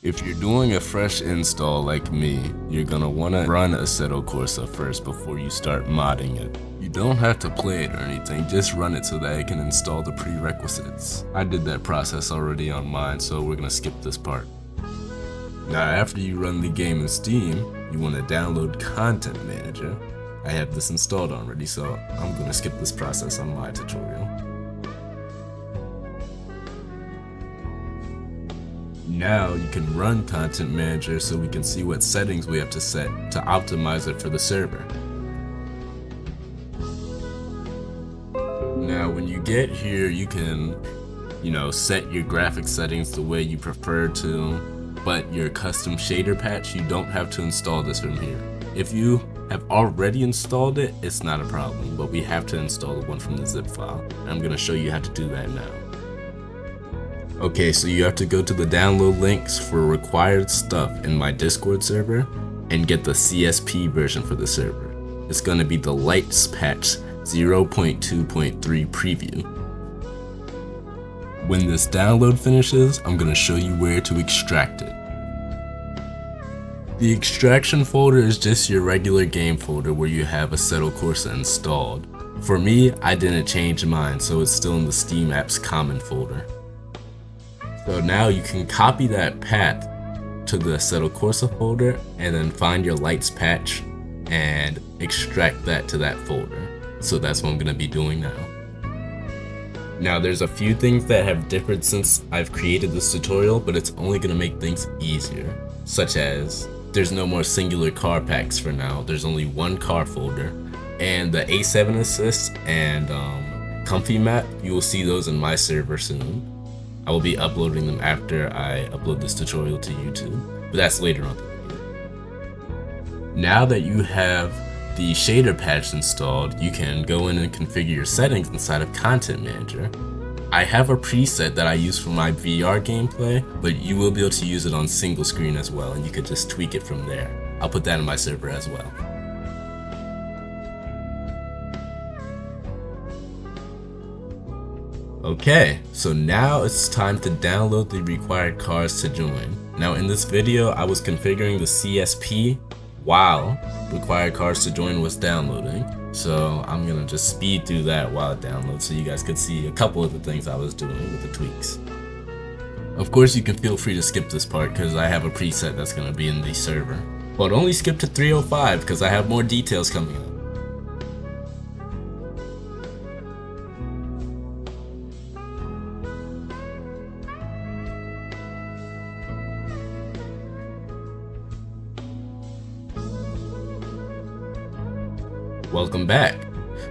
If you're doing a fresh install like me, you're gonna wanna run Assetto Corsa first before you start modding it. You don't have to play it or anything, just run it so that it can install the prerequisites. I did that process already on mine, so we're gonna skip this part. Now after you run the game in Steam, you wanna download Content Manager. I have this installed already, so I'm gonna skip this process on my tutorial. Now you can run Content Manager so we can see what settings we have to set to optimize it for the server. Now when you get here, you can, set your graphic settings the way you prefer to, but your custom shader patch, you don't have to install this from here. If you have already installed it, it's not a problem, but we have to install the one from the zip file. And I'm going to show you how to do that now. Okay, so you have to go to the download links for required stuff in my Discord server and get the CSP version for the server. It's going to be the Lights patch 0.2.3 preview. When this download finishes, I'm going to show you where to extract it. The extraction folder is just your regular game folder where you have Assetto Corsa installed. For me, I didn't change mine, so it's still in the Steam Apps Common folder. So now you can copy that path to the Assetto Corsa folder and then find your Lights patch and extract that to that folder. So that's what I'm going to be doing now. Now there's a few things that have differed since I've created this tutorial, but it's only going to make things easier, such as there's no more singular car packs for now. There's only one car folder, and the A7 assist and comfy map, you will see those in my server soon. I will be uploading them after I upload this tutorial to YouTube, but that's later on. Now that you have the shader patch installed, you can go in and configure your settings inside of Content Manager. I have a preset that I use for my VR gameplay, but you will be able to use it on single screen as well, and you could just tweak it from there. I'll put that in my server as well. Okay, so now it's time to download the required cars to join. Now in this video, I was configuring the CSP while required cars to join was downloading. So I'm gonna just speed through that while it downloads so you guys could see a couple of the things I was doing with the tweaks. Of course you can feel free to skip this part because I have a preset that's gonna be in the server. But only skip to 305 because I have more details coming up. Welcome back.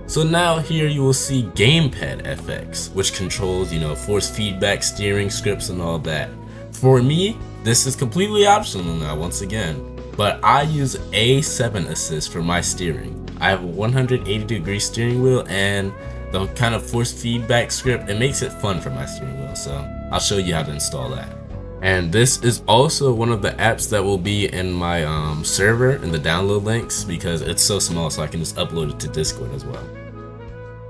So now here you will see Gamepad FX, which controls, force feedback, steering scripts and all that. For me, this is completely optional now once again, but I use A7 assist for my steering. I have a 180-degree steering wheel and the kind of force feedback script, it makes it fun for my steering wheel, so I'll show you how to install that. And this is also one of the apps that will be in my server in the download links because it's so small, so I can just upload it to Discord as well.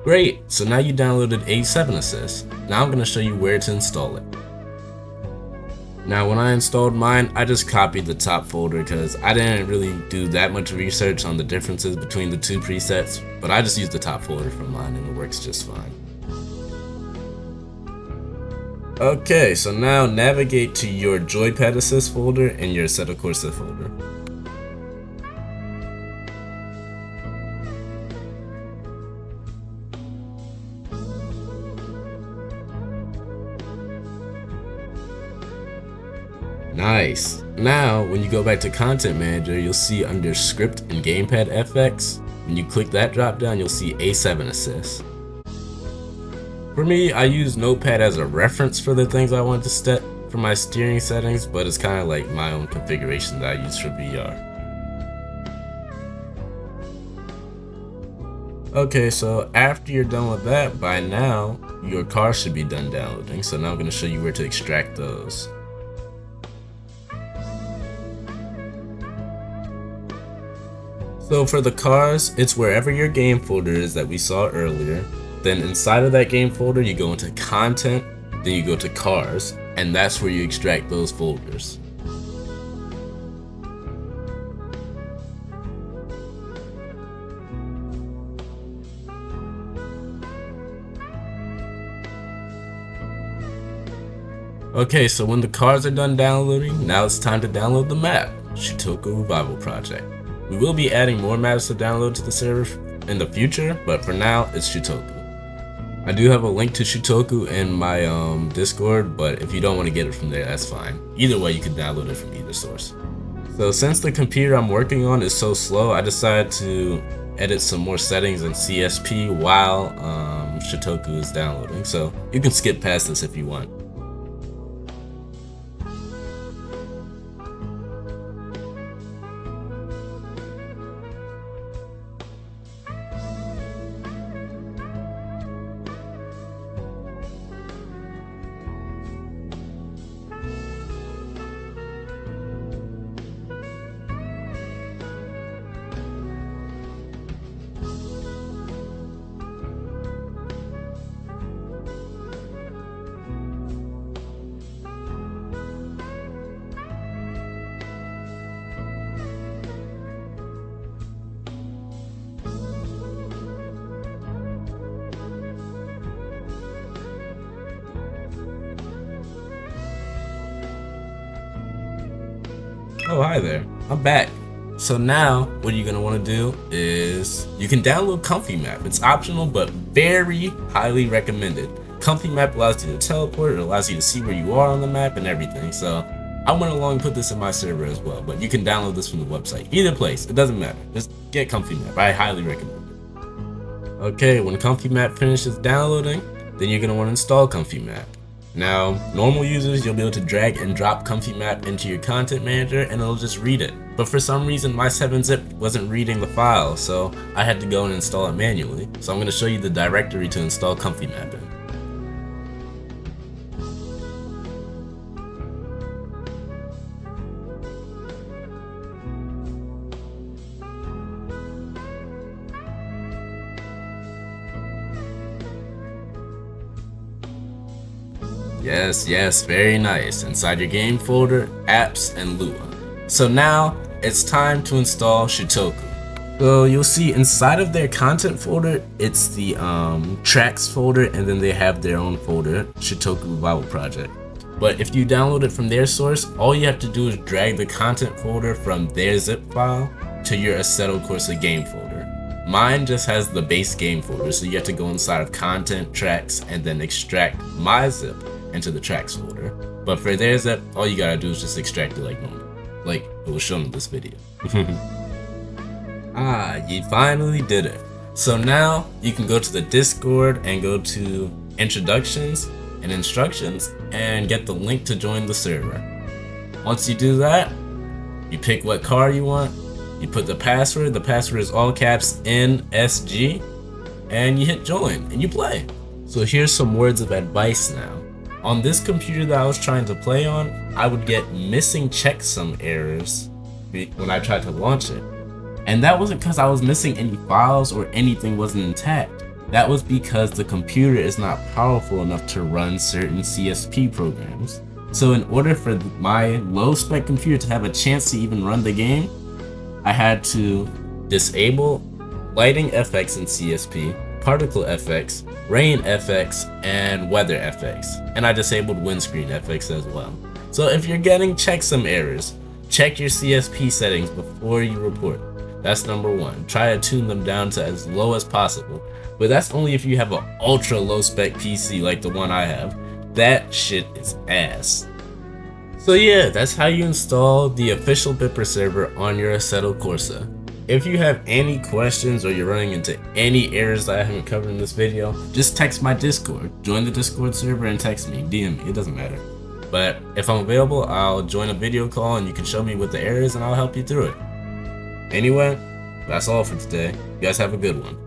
Great, so now you downloaded A7 Assist. Now I'm going to show you where to install it. Now when I installed mine, I just copied the top folder because I didn't really do that much research on the differences between the two presets, but I just used the top folder for mine and it works just fine. Okay, so now navigate to your Joypad Assist folder and your Assetto Corsa folder. Nice. Now, when you go back to Content Manager, you'll see under Script and Gamepad FX. When you click that drop down, you'll see A7 Assist. For me, I use Notepad as a reference for the things I want to set for my steering settings, but it's kind of like my own configuration that I use for VR. Okay, so after you're done with that, by now, your car should be done downloading. So now I'm going to show you where to extract those. So for the cars, it's wherever your game folder is that we saw earlier. Then inside of that game folder, you go into content, then you go to cars, and that's where you extract those folders. Okay, so when the cars are done downloading, now it's time to download the map, Shitoku Revival Project. We will be adding more maps to download to the server in the future, but for now, it's Shitoku. I do have a link to Shitoku in my Discord, but if you don't want to get it from there, that's fine. Either way, you can download it from either source. So since the computer I'm working on is so slow, I decided to edit some more settings in CSP while Shitoku is downloading. So you can skip past this if you want. Oh, hi there, I'm back. So now what you're gonna want to do is you can download Comfy Map. It's optional but very highly recommended. Comfy Map allows you to teleport, it allows you to see where you are on the map and everything. So I went along and put this in my server as well, but you can download this from the website. Either place, it doesn't matter. Just get Comfy Map, I highly recommend it. Okay, when Comfy Map finishes downloading, then you're gonna want to install Comfy Map. Now, normal users, you'll be able to drag and drop Comfy Map into your content manager and it'll just read it. But for some reason, my 7-zip wasn't reading the file, so I had to go and install it manually. So I'm going to show you the directory to install Comfy Map in. Yes, very nice. Inside your game folder, apps, and Lua. So now, it's time to install Shitoku. So you'll see inside of their content folder, it's the tracks folder, and then they have their own folder, Shitoku Revival Project. But if you download it from their source, all you have to do is drag the content folder from their zip file to your Assetto Corsa game folder. Mine just has the base game folder, so you have to go inside of content, tracks, and then extract my zip into the tracks folder. But for their zip, all you gotta do is just extract it like normal, like it was shown in this video. Ah, you finally did it. So now you can go to the Discord and go to introductions and instructions and get the link to join the server. Once you do that, you pick what car you want, you put the password is all caps NSG, and you hit join and you play. So here's some words of advice now. On this computer that I was trying to play on, I would get missing checksum errors when I tried to launch it. And that wasn't because I was missing any files or anything wasn't intact. That was because the computer is not powerful enough to run certain CSP programs. So in order for my low spec computer to have a chance to even run the game, I had to disable Lighting FX in CSP, Particle FX, Rain FX, and Weather FX, and I disabled Windscreen FX as well. So if you're getting checksum errors, check your CSP settings before you report. That's number one. Try to tune them down to as low as possible, but that's only if you have an ultra low spec PC like the one I have. That shit is ass. So yeah, that's how you install the official Bipper server on your Assetto Corsa. If you have any questions or you're running into any errors that I haven't covered in this video, just text my Discord. Join the Discord server and text me, DM me, it doesn't matter. But if I'm available, I'll join a video call and you can show me what the error is and I'll help you through it. Anyway, that's all for today. You guys have a good one.